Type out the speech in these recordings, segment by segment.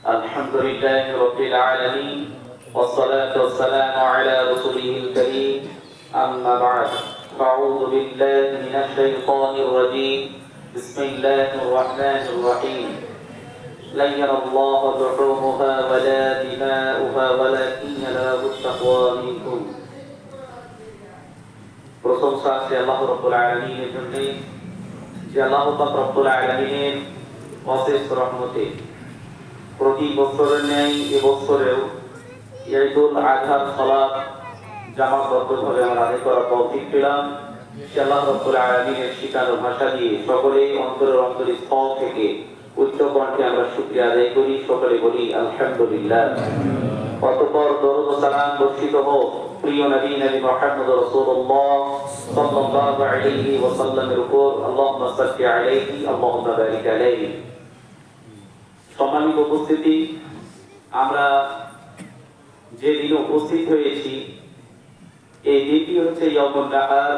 الحمد لله رب العالمين والصلاة والسلام على رسوله الكريم أما بعد فأعوذ بالله من الشيطان الرجيم بسم الله الرحمن الرحيم لن ينال الله لحومها ولا دماؤها ولكن يناله التقوى منكم প্রশংসা আছে আল্লাহ রাব্বুল আলামিনের জন্য যে আল্লাহ পাক রব্বুল আলামিনের অশেষ রহমতে প্রতি বছরের ন্যায় এবছরেও ঈদুল আজহার সালাত জামাতবদ্ধভাবে আমরা আদায় করার তৌফিক পেলাম। আল্লাহ রাব্বুল আলামিনের শিখানো ভাষা দিয়ে সকলে অন্তরের অন্তরস্থল থেকে উচ্চ কণ্ঠে আমরা শুকরিয়া আদায় করি, সকলে বলি আলহামদুলিল্লাহ। অতঃপর দরুদ ও সালাম বর্ষিত হোক প্রিয় নবী মুহাম্মদ রাসূলুল্লাহ সাল্লাল্লাহু আলাইহি ওয়াসাল্লামের উপর। আল্লাহুম্মা সাল্লি আলাইহি আল্লাহুম্মা বারিক আলাইহি। সম্মানিত উপস্থিতি, আমরা যে দিনে উপস্থিত হয়েছি এই দিনটি হচ্ছে ইয়াউমুন নাহার,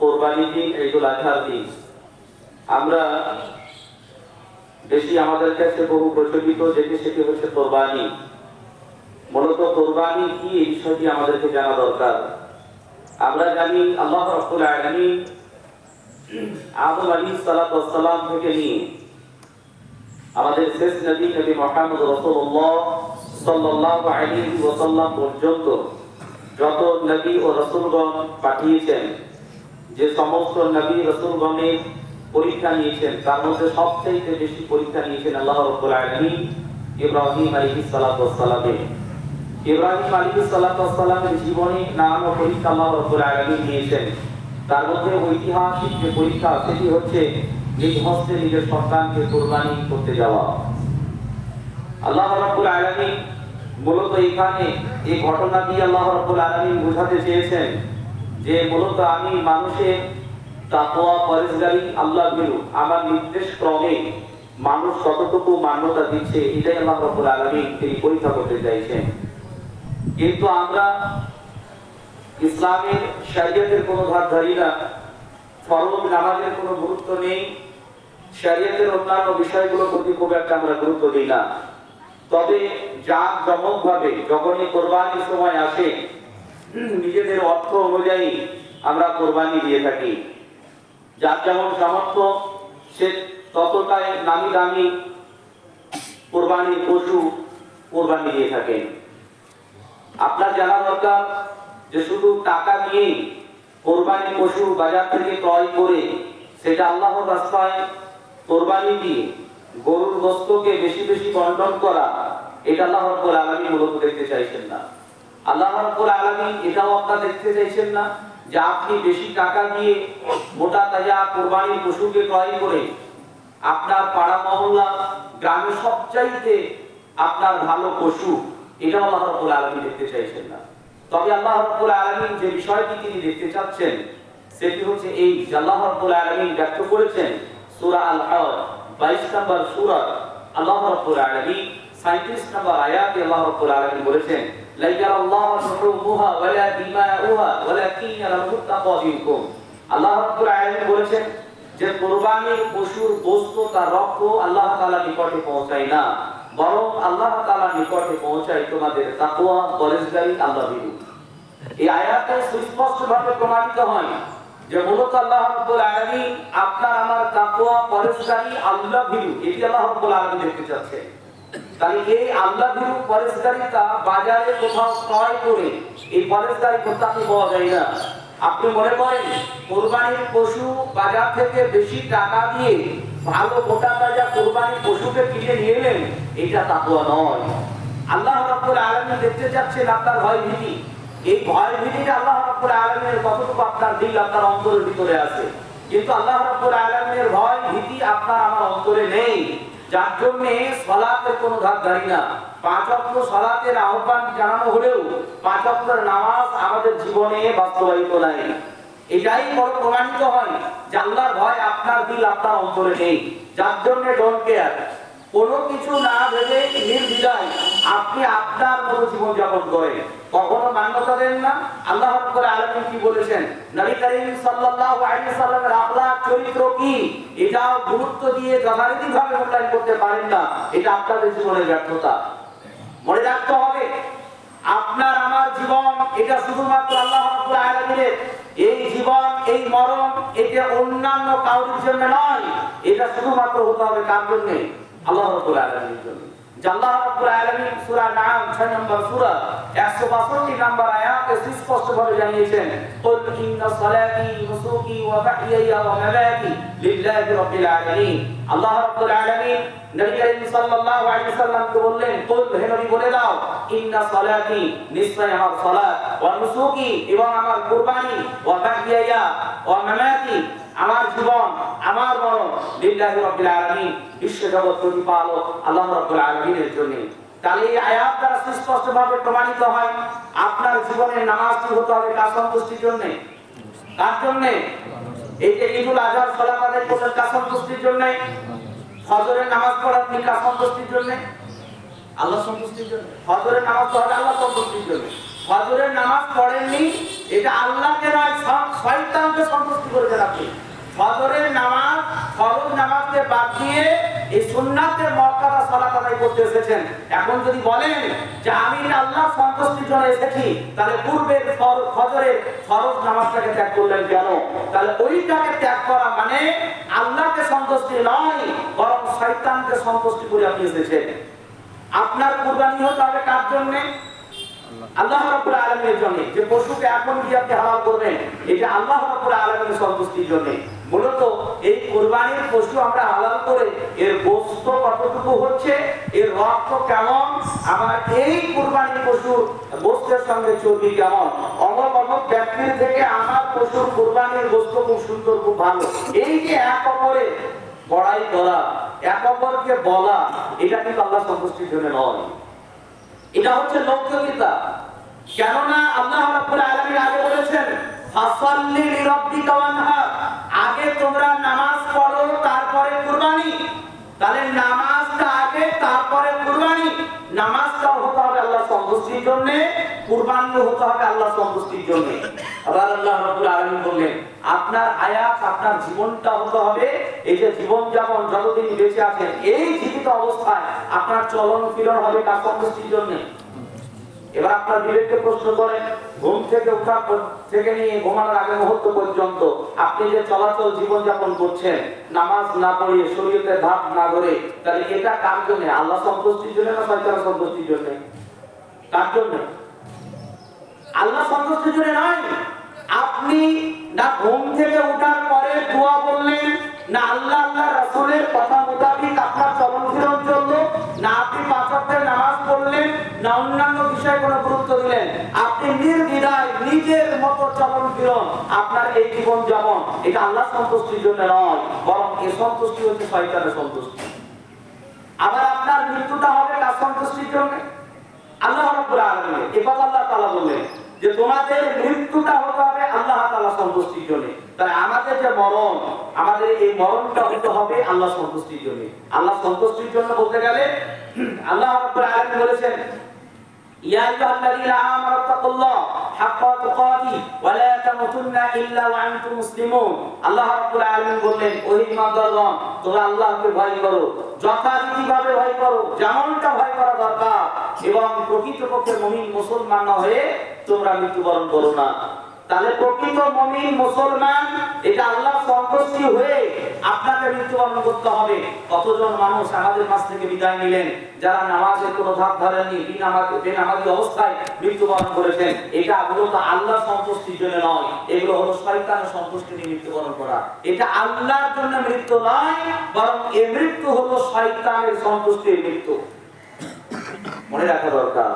কোরবানির দিন, ঈদুল আজহার দিন। আমরা বেশি আমাদের কাছে বহু প্রচলিত যেটি সেটি হচ্ছে কোরবানি। মূলত কোরবানি কি এই বিষয়টি আমাদেরকে জানা দরকার। আমরা জানি আল্লাহ রাব্বুল আলামিন আদম আলাইহিস সালাতু ওয়াস সালাম থেকে নিয়ে আমাদের শেষ নবী মুহাম্মদ রাসূলুল্লাহ সাল্লাল্লাহু আলাইহি ওয়াসাল্লাম পর্যন্ত যত নবী ও রাসূলগণ পাঠিয়েছেন, যে সমস্ত নবী রাসূলগণের পরীক্ষা নিয়েছেন, তার মধ্যে সবচেয়ে বেশি পরীক্ষা নিয়েছেন আল্লাহ রাব্বুল আলামিন ইব্রাহিম আলাইহিস সালাতু ওয়াস সালামের। ইব্রাহিম আলাইহিস সালাতু ওয়াস সালামের জীবনে নানা পরীক্ষা আল্লাহ রাব্বুল আলামিন নিয়েছেন। তার মধ্যে ঐতিহাসিক যে পরীক্ষা সেটি হচ্ছে নিজ হস্তে নিজের সন্তানকে কোরবানি করতে যাওয়া। আল্লাহ রাব্বুল আলামিন মূলত এখানে এই ঘটনা দিয়ে আল্লাহ রাব্বুল আলামিন বোঝাতে চেয়েছেন যে মূলত আমি মানুষের তাকওয়া পরহেজগারি আল্লাহ ভীরু আমার নির্দেশ ক্রমে মানুষ কতটুকু মান্যতা দিচ্ছে এটাই আল্লাহ রাব্বুল আলামিন তিনি পরীক্ষা করতে চাইছেন। কিন্তু আমরা ইসলামের শরীয়তের কোনো ধার ধারি না, ফরজ নামাজের কোনো গুরুত্ব নেই, শরীয়তের অন্যান্য বিষয়গুলোর প্রতি খুব একটা আমরা গুরুত্ব দিই না। তবে জাঁকজমকভাবে যখনই কোরবানির সময় আসে নিজেদের অর্থ অনুযায়ী আমরা কোরবানি দিয়ে থাকি। যার যেমন সামর্থ্য সে ততটাই নামি দামি কোরবানির পশু কোরবানি দিয়ে থাকেন। আপনার জানা দরকার যে শুধু টাকা দিয়ে কোরবানির পশু বাজার থেকে ক্রয় করে সেটা আল্লাহর রাস্তায় কোরবানি দিয়ে গরুর গোশতকে বেশি বেশি বন্টন করা, এটা আল্লাহ রাব্বুল আলামিন মূলত দেখতে চাইছেন না। আল্লাহ রাব্বুল আলামিন এটাও আপনারা দেখতে চাইছেন না যে আপনি বেশি টাকা দিয়ে মোটা তাজা কোরবানির পশুকে ক্রয় করে আপনার পাড়া মহল্লা গ্রামে সবচাইতে আপনার ভালো পশু, এটা আল্লাহ রাব্বুল আলামিন দেখতে চাইছেন না। তবে আল্লাহ রাব্বুল আলামিন যে বিষয়টি তিনি দেখতে চাচ্ছেন সেটি হচ্ছে এই যে আল্লাহ রাব্বুল আলামিন ব্যক্ত করেছেন সূরা আল-হজ 22 নম্বর সূরা, আল্লাহ রাব্বুল আলামিন 37 নম্বর আয়াতে আল্লাহ রাব্বুল আলামিন বলেছেন লা ইয়ারাল্লাহু লুহুমুহা ওয়ালা দিমাউহা ওয়ালাকিন ইয়ারাহু তাকওয়া মিনকুম। আল্লাহ রাব্বুল আলামিন বলেছেন যে কুরবানির পশুর গোশত তার রক্ত আল্লাহ তাআলা নিকটে পৌঁছায় না, বরং আল্লাহ তাআলা নিকটে পৌঁছায় তোমাদের তাকওয়া পরহেজগারি আল্লাহ ভীরু। এই আয়াতে সুস্পষ্টভাবে প্রমাণিত হয় যে মূলত আল্লাহ রাব্বুল আলামিন আপনার আমার তাকওয়া পরহেজগারি আল্লাহ ভীরু এটি আল্লাহ রাব্বুল আলামিন দেখতে চাচ্ছেন। তাই এই আল্লাহ ভীরু পরহেজগারিতা বাজারে কোথাও ক্রয় করে এই পরহেজগারি কোথাও পাওয়া যায় না। আপনি মনে করেন কোরবানির পশু বাজার থেকে বেশি টাকা দিয়ে ভালো মোটা তাজা কোরবানির পশুকে কিনে নিয়ে এলেন, এটা তাকওয়া নয়। আল্লাহ রাব্বুল আলামিন দেখতে চাচ্ছেন আপনার ভয় ভীতি। এই ভয় ভীতিটা আল্লাহ রাব্বুল আলামিনের কতটুকু আপনার দিল আপনার অন্তরের ভিতরে আছে, কিন্তু আল্লাহ রাব্বুল আলামিনের ভয় ভীতি আপনার আমার অন্তরে নেই। যার জন্য সালাতের কোনো ধার ধারি না। 5 ওয়াক্ত সালাতের আহ্বান জানানো হলেও 5 ওয়াক্তের নামাজ আমাদের জীবনে বাস্তবায়িত নাই। এটাই বড় প্রমাণিত হয় যে আল্লাহর ভয় আপনার দিল আপনার অন্তরে নেই। যার জন্য ডোন্ট কেয়ার, কোনো কিছু না ভেবে নির্দ্বিধায় আপনি আপনার মতো জীবন যাপন করেন, কখনো মান্যতা দেন না। আল্লাহ রাব্বুল আলামিন কি বলেছেন, নবী করিম সাল্লাল্লাহু আলাইহি ওয়াসাল্লামের আখলাক চরিত্র কি, এটা গুরুত্ব দিয়ে যথারীতিভাবে মূল্যায়ন করতে পারেন না, এটা আপনাদের জীবনের ব্যর্থতা। মনে রাখতে হবে, আপনার আমার জীবন এটা শুধুমাত্র আল্লাহ রাব্বুল আলামিনের। এই জীবন, এই মরণ, এটা অন্যান্য কারোর জন্য নয়, এটা শুধুমাত্র হতে হবে কার জন্য? আল্লাহ রাব্বুল আলামিনের জন্য। আল্লাহ রাব্বুল আলামিন সূরা নাম 6 নম্বর সূরা 162 নম্বর আয়াতে স্পষ্টভাবে জানিয়েছেন, কুল ইন্না সালাতি নুসুকি ওয়া মাহইয়া ওয়া মামাতি লিল্লাহি রাব্বিল আলামিন। আল্লাহ রাব্বুল আলামিন নবী করিম সাল্লাল্লাহু আলাইহি ওয়াসাল্লামকে বললেন, কুল হে নবী বলে দাও, ইন্না সালাতি নিশ্চয় আমার সালাত, ওয়া নুসুকি এবং আমার কুরবানি, ওয়া মাহইয়া ওয়া মামাতি আমার জীবন আমার মরণ লিল্লাহি রাব্বিল আলামিন বিশ্ব জগৎ প্রতিপালক আল্লাহ রাব্বুল আলামিনের জন্য। তাহলে এই আয়াত দ্বারা স্পষ্টভাবে প্রমাণিত হয় আপনার জীবনের নামাজটি হতে হবে কার সন্তুষ্টির জন্য? কার জন্য? এই যে ঈদুল আজহার সালাত আদায় করলেন কার সন্তুষ্টির জন্য? ফজরের নামাজ পড়ার কি কার সন্তুষ্টির জন্য? আল্লাহ সন্তুষ্টির জন্য। ফজরের নামাজ পড়া আল্লাহ সন্তুষ্টির জন্য। ফজরের নামাজ পড়েননি, এটা আল্লাহকে নয় শয়তানকে সন্তুষ্টি করেছেন আপনি। ফজরের নামাজ, ফরজ নামাজকে বাদ দিয়ে এই সুন্নাতের মর্যাদা সালাত আদায় করতে এসেছেন। এখন যদি বলেন যে আমি আল্লাহ সন্তুষ্টির জন্য এসেছি, তাহলে পূর্বের ফজরের ফরজ নামাজটাকে ত্যাগ করলেন কেন? তাহলে ওইটাকে ত্যাগ করা মানে আল্লাহকে সন্তুষ্টি নয়, বরং শয়তানকে সন্তুষ্টি করে আপনি এসেছেন। আপনার কুরবানি হতে হবে কার জন্য? আল্লাহ রাব্বুল আলামিনের জন্য। যে পশুকে এখন কি আপনি হালাল করবেন, এটা আল্লাহ রাব্বুল আলামিনের সন্তুষ্টির জন্য। মূলত এই কুরবানির পশু আমরা হালাল করে এর গোশত কতটুকু হচ্ছে, এর রক্ত কেমন, আমার এই কুরবানির পশুর গোশতের সঙ্গে চর্বি কেমন, অমুক অমুক ব্যক্তির থেকে আমার পশুর কুরবানির গোশত খুব সুন্দর, খুব ভালো, এই যে এক অপরে বড়াই করা, এক অপরকে বলা, এটা কিন্তু আল্লাহ সন্তুষ্টির জন্য নয়, এটা হচ্ছে লৌকিকতা। কেননা আল্লাহ রাব্বুল আলামিন আগে বলেছেন, ফাসাল্লি লিরাব্বিকা ওয়ানহার, আগে তোমরা নামাজ পড়ো তারপরে কুরবানি। তাহলে নামাজটা আগে তারপরে কুরবানি। নামাজটাও হতে হবে আল্লাহ সন্তুষ্টির জন্য, কুরবানিও হতে হবে আল্লাহ সন্তুষ্টির জন্য। আবার আল্লাহ রাব্বুল আলামিন বললেন, আপনার হায়াত, আপনার জীবনটা হতে হবে, এই যে জীবন যেমন যতদিন বেঁচে আছেন এই জীবিত অবস্থায় আপনার চলন ফিরন হবে কার সন্তুষ্টির জন্য? এবার আপনার বিবেককে প্রশ্ন করেন, ঘুম থেকে ওঠা থেকে নিয়ে ঘুমানোর আগে মুহূর্ত পর্যন্ত আপনি যে চলাচল জীবন যাপন করছেন, নামাজ না পড়িয়ে শরীয়তের ধাপ না ধরে, তাহলে এটা কার জন্য? আল্লাহ সন্তুষ্টির জন্য না শয়তানের সন্তুষ্টির জন্য? কার জন্য? আল্লাহ সন্তুষ্টির জন্য নয়। আপনি না ঘুম থেকে ওঠার পরে দোয়া বললেন, না আল্লাহ আল্লাহ রাসূলের কথা মোতাবেক আপনার চলন ফিরন চললো, না আপনি পাঁচ ওয়াক্তের নামাজ পড়লেন, না অন্যান্য বিষয়ে কোনো গুরুত্ব দিলেন, আপনি নির্দ্বিধায় নিজের মতো চলন ফিরন, আপনার এই জীবন যেমন, এটা আল্লাহ সন্তুষ্টির জন্য নয়, বরং এই সন্তুষ্টি হচ্ছে শয়তানের সন্তুষ্টি। আবার আপনার মৃত্যুটা হবে কার সন্তুষ্টির জন্য? আল্লাহ রাব্বুল আলামিন। এবার আল্লাহ তাআলা বললেন যে তোমাদের মৃত্যুটা হতে হবে আল্লাহ তাআলা সন্তুষ্টির জন্য। তাই আমাদের যে মরণ, আমাদের এই মরণটা হতে হবে আল্লাহ সন্তুষ্টির জন্য। আল্লাহ সন্তুষ্টির জন্য বলতে গেলে আল্লাহ রাব্বুল আলামিন বলেছেন, ইয়া আইয়ুহাল্লাযীনা আমানু তাকুল্লাহ হাক্কা তুকাতি ওয়া লা তামুতুন্না ইল্লা ওয়া আনতুম মুসলিমুন। আল্লাহ রাব্বুল আলামিন বললেন, ও ঈমানদারগণ, তোমরা আল্লাহকে ভয় করো, যথারীতিভাবে ভয় করো, যেমনটা ভয় করা দরকার, এবং প্রকৃতপক্ষে মুমিন মুসলমান না হয়ে তোমরা মৃত্যুবরণ করো না। তাহলে প্রকৃত মুমিন মুসলমান, এটা আল্লাহ সন্তুষ্টি হয়ে আপনাকে মৃত্যুবরণ করতে হবে। কতজন মানুষ আমাদের মাঝ থেকে বিদায় নিলেন যারা নামাজের কোনো ধাপ ধরেননি, বেনামাজি অবস্থায় মৃত্যুবরণ করেছেন। এটা মূলত আল্লাহ সন্তুষ্টির জন্য নয়, এগুলো হলো শয়তানের সন্তুষ্টি নিয়ে মৃত্যুবরণ করা। এটা আল্লাহর জন্য মৃত্যু নয়, বরং এই মৃত্যু হলো শয়তানের সন্তুষ্টির মৃত্যু। মনে রাখা দরকার,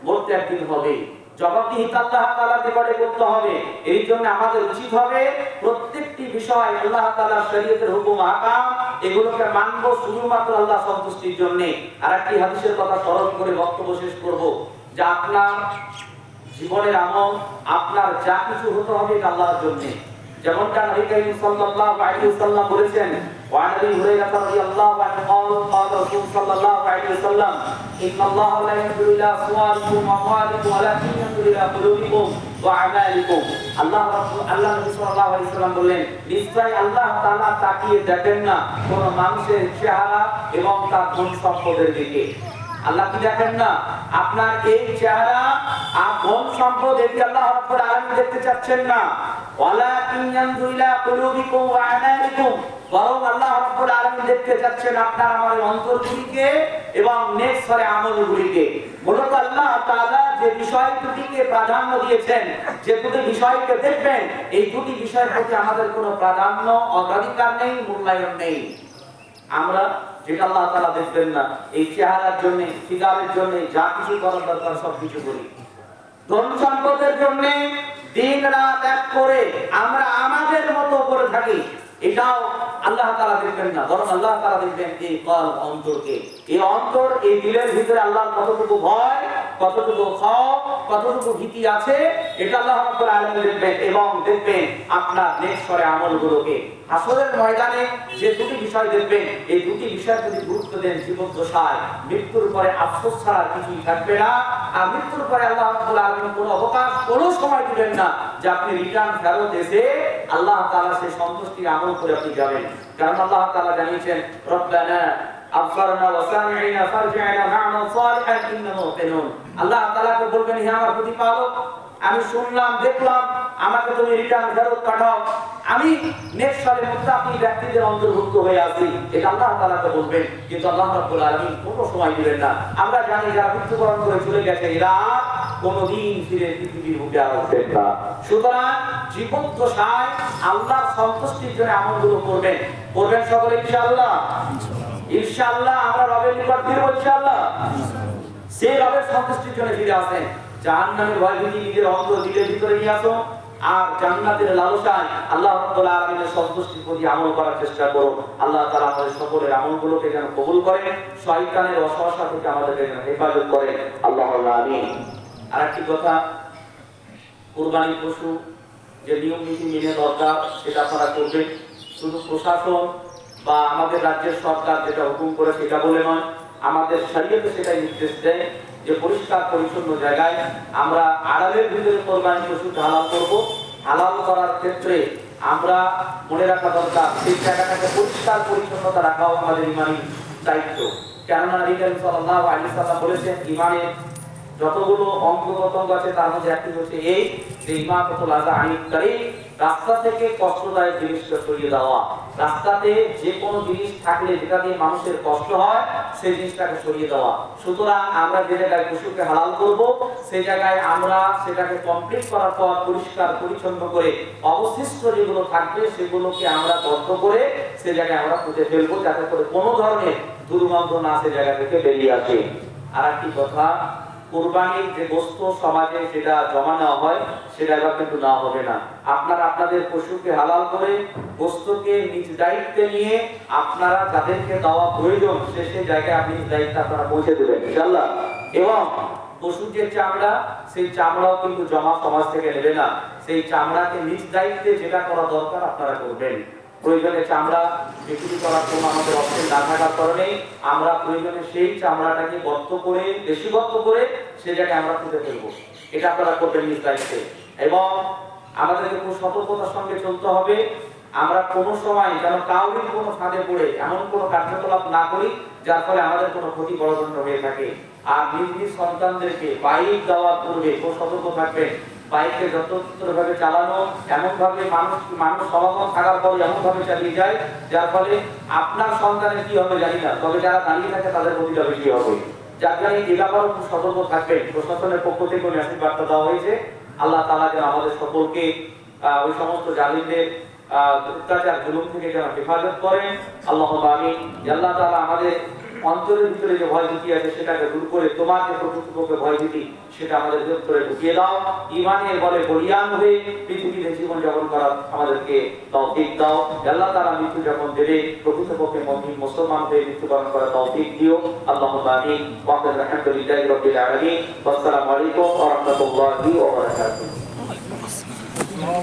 মরতে একদিন হবে, জবাবদিহিতা আল্লাহ তাআলার নিকটে করতে হবে। এই জন্য আমাদের উচিত হবে প্রত্যেকটি বিষয় আল্লাহ তাআলার শরীয়তের হুকুম আহকাম, এগুলোকে মানব শুধুমাত্র আল্লাহ সন্তুষ্টির জন্য। আরেকটি হাদিসের কথা স্মরণ করে বক্তব্য শেষ করব, যে আপনার জীবনের আমল, আপনার যা কিছু হতে হবে এটা আল্লাহর জন্য। যেমনটা নবী করিম সাল্লাল্লাহু আলাইহি ওয়াসাল্লাম বলেছেন, وعن ابي هريره رضي الله عنه قال قال رسول صلى الله عليه وسلم ان الله لا ينظر الى صوركم واموالكم ولكن ينظر الى قلوبكم واعمالكم আল্লাহ নবী সাল্লাল্লাহু আলাইহি ওয়াসাল্লাম বললেন নিশ্চয় আল্লাহ তাআলা তাকিয়ে দেখেন না কোন মানুষের চেহারা এবং তার ধন সম্পদের দিকে। আল্লাহ কি দেখেন না? আপনার এই চেহারা আর ধন সম্পদ এটি আল্লাহ রাব্বুল আলামিন দেখতে চাচ্ছেন না। ওয়ালাকিন ইয়ানজুরু ইলা কুলুবিকুম ওয়া আমালিকুম, বরং আল্লাহ রাব্বুল আলামিন দেখতে চাচ্ছেন আপনার আমার অন্তরগুলিকে এবং নেক করে আমলগুলিকে। মূলত আল্লাহ তাআলা যে বিষয় দুটিকে প্রাধান্য দিয়েছেন, যে দুটি বিষয়কে দেখবেন, এই দুটি বিষয়ের প্রতি আমাদের কোনো প্রাধান্য অগ্রাধিকার নেই, মূল্যায়ন নেই। আমরা যেটা আল্লাহ তাআলা দেখবেন না, এই চেহারার জন্য, ফিগারের জন্য যা কিছু করার দরকার সব কিছু করি। ধন সম্পদের জন্য দিন রাত এক করে আমরা আমাদের মতো করে থাকি, এটাও আল্লাহ তাআলা দেখবেন না, বরং আল্লাহ তাআলা দেখবেন এই কলব, অন্তরকে। এই অন্তর, এই দিলের ভিতরে আল্লাহর কতটুকু ভয়, কতটুকু খৌফ, কতটুকু ভীতি আছে, এটা আল্লাহ রাব্বুল আলামিন দেখবেন এবং দেখবেন আপনার নেক করে আমলগুলোকে। হাসরের ময়দানে যে দুটি বিষয় দেখবেন, এই দুটি বিষয় যদি গুরুত্ব দেন জীবদ্দশায়, মৃত্যুর পরে আফসোস ছাড়া কিছুই থাকবে না। আর মৃত্যুর পরে আল্লাহ রাব্বুল আলামিন কোনো অবকাশ, কোনো সময় দিবেন না যে আপনি রিটার্ন ফেরত এসে আল্লাহ তাআলা সেই সন্তুষ্টির আমল করে আপনি যাবেন। কারণ আল্লাহ তাআলা জানিয়েছেন রব্বানা আবসারনা ওয়া সামি'না ফারজি'না না'মাল সালিহান ইন্না মুকিনুন। আল্লাহ তাআলাকে বলবেন, হে আমার প্রতিপালক, আমি শুনলাম, দেখলাম, আমাকে তুমি রিটার্ন ফেরত পাঠাও, আমি নেক্সট সালের মুত্তাকি ব্যক্তিদের অন্তর্ভুক্ত হয়ে আছি। এটা আল্লাহ তাআলাকে বলবেন, কিন্তু আল্লাহ রাব্বুল আলামিন কোনো সময় দিবেন না। আমরা জানি যারা মৃত্যুবরণ করে চলে গেছে, এরা কোনোদিন ফিরে পৃথিবীর বুকে আসবেন না। সুতরাং জীবদ্দশায় আল্লাহর সন্তুষ্টির জন্য আমলগুলো করবেন, করবেন সকলে ইনশাআল্লাহ। ইনশাআল্লাহ আমরা রবের নিকট ফিরব ইনশাআল্লাহ। সেই রবের সন্তুষ্টির জন্য ফিরে আসেন। জাহান্নামের ভয় ভীতি নিজের অন্তর দিলের ভিতরে নিয়ে আসো, আর জান্নাতের লালসায় আল্লাহ রাব্বুল আলামিনের সন্তুষ্টির প্রতি আমল করার চেষ্টা করো। আল্লাহ তাআলা আমাদের সকলের আমলগুলোকে যেন কবুল করেন, শয়তানের ওয়াসওয়াসা থেকে আমাদেরকে যেন হেফাজত করেন। আল্লাহুম্মা আমিন। আরেকটি কথা, কুরবানির পশু যে নিয়ম নীতি মেনে দরকার সেটা আপনারা করবেন। শুধু প্রশাসন বা আমাদের রাজ্যের সরকার যেটা হুকুম করে সেটা বলে নয়, আমাদের শরীয়তে সেটাই নির্দেশ দেয় যে পরিষ্কার পরিচ্ছন্ন জায়গায় আমরা আড়ালের ভিতরে কোরবানি পশু হালাল করব। হালাল করার ক্ষেত্রে আমরা মনে রাখা দরকার সেই জায়গাটাকে পরিষ্কার পরিচ্ছন্নতা রাখাও আমাদের ইমানি দায়িত্ব। কেননা নবী করিম সাল্লাল্লাহু আলাইহি ওয়াসাল্লাম বলেছেন, ইমানের যতগুলো অঙ্গ প্রত্যঙ্গ আছে তার মধ্যে একটি হচ্ছে এই যে ইমাতাতুল আযা আনিত তারিক, রাস্তা থেকে কষ্টদায়ক জিনিসকে সরিয়ে দেওয়া। রাস্তাতে যে কোনো জিনিস থাকলে যেটা দিয়ে মানুষের কষ্ট হয় সেই জিনিসটাকে সরিয়ে দেওয়া। সুতরাং আমরা যে জায়গায় পশুকে হালাল করব সেই জায়গায় আমরা সেটাকে কমপ্লিট করার পর পরিষ্কার পরিচ্ছন্ন করে অবশিষ্ট যেগুলো থাকবে সেগুলোকে আমরা গর্ত করে সেই জায়গায় আমরা পুঁতে ফেলবো, যাতে করে কোনো ধরনের দুর্গন্ধ না সে জায়গা থেকে বেরিয়ে আসে। আর একটি কথা, কুরবানির যে গোশত সমাজে যেটা জমা নেওয়া হয় সেটা এবার কিন্তু না হবে না। আপনারা আপনাদের পশুকে হালাল করে গোশতকে নিজ দায়িত্বে নিয়ে আপনারা যাদেরকে দেওয়া প্রয়োজন সেই জায়গায় আপনি দায়িত্ব আপনারা পৌঁছে দেবেন ইনশাআল্লাহ। এবং পশুর যে চামড়া, সেই চামড়াও কিন্তু জমা সমাজ থেকে নেবে না। সেই চামড়াকে নিজ দায়িত্বে যেটা করা দরকার আপনারা করবেন। প্রয়োজনে চামড়া বিক্রি করার কোনো আমাদের অপশন না থাকার কারণে আমরা প্রয়োজনে সেই চামড়াটাকে গর্ত করে, বেশি গর্ত করে সেই জায়গায় আমরা পুঁতে ফেলবো। এটা আপনারা করবেন নিজ দায়িত্বে। এবং আমাদেরকে খুব সতর্কতার সঙ্গে চলতে হবে, আমরা কোনো সময় যেন কাউরির কোনো ফাঁদে পড়ে এমন কোনো কার্যকলাপ না করি যার ফলে আমাদের কোনো ক্ষতি বড়জন্য হয়ে থাকে। আর নিজ নিজ সন্তানদেরকে বাইক দেওয়ার পূর্বে খুব সতর্ক থাকবেন। বাইকে যত্রতত্রভাবে চালানো, এমন ভাবে মানুষ সমাগম থাকার পরে এমন ভাবে চালিয়ে যায় যার ফলে আপনার সন্তানের কি হবে জানি না, তবে যারা দাঁড়িয়ে থাকে তাদের ক্ষতিটা বেশি হবে। যার জন্য এই ব্যাপারেও খুব সতর্ক থাকবেন। প্রশাসনের পক্ষ থেকে মেসেজ বার্তা দেওয়া হয়েছে, আল্লাহ তাআলা যেন আমাদের সকলকে ওই সমস্ত জালিমদের অত্যাচার জুলুম থেকে যেন হেফাজত করেন। আল্লাহুম্মা আমিন। আল্লাহ তাআলা আমাদের অন্তরের ভিতরে যে ভয় ভীতি আছে সেটাকে দূর করে তোমার যে প্রকৃতপক্ষে ভয় ভীতি সেটা আমাদের ভিতরে ঢুকিয়ে দাও। ঈমানের বলে বলিয়ান হয়ে পৃথিবীতে জীবন যাপন করার আমাদেরকে তৌফিক দাও। আল্লাহ তাআলা মৃত্যু যখন দেবে প্রকৃতপক্ষে মুমিন মুসলমান হয়ে মৃত্যুবরণ করার তৌফিক দিও। আল্লাহুম্মা আমিন। ওয়া আলহামদুলিল্লাহি রাব্বিল আলামিন। আসসালামু আলাইকুম ওয়া রাহমাতুল্লাহি ওয়া বারাকাতুহু।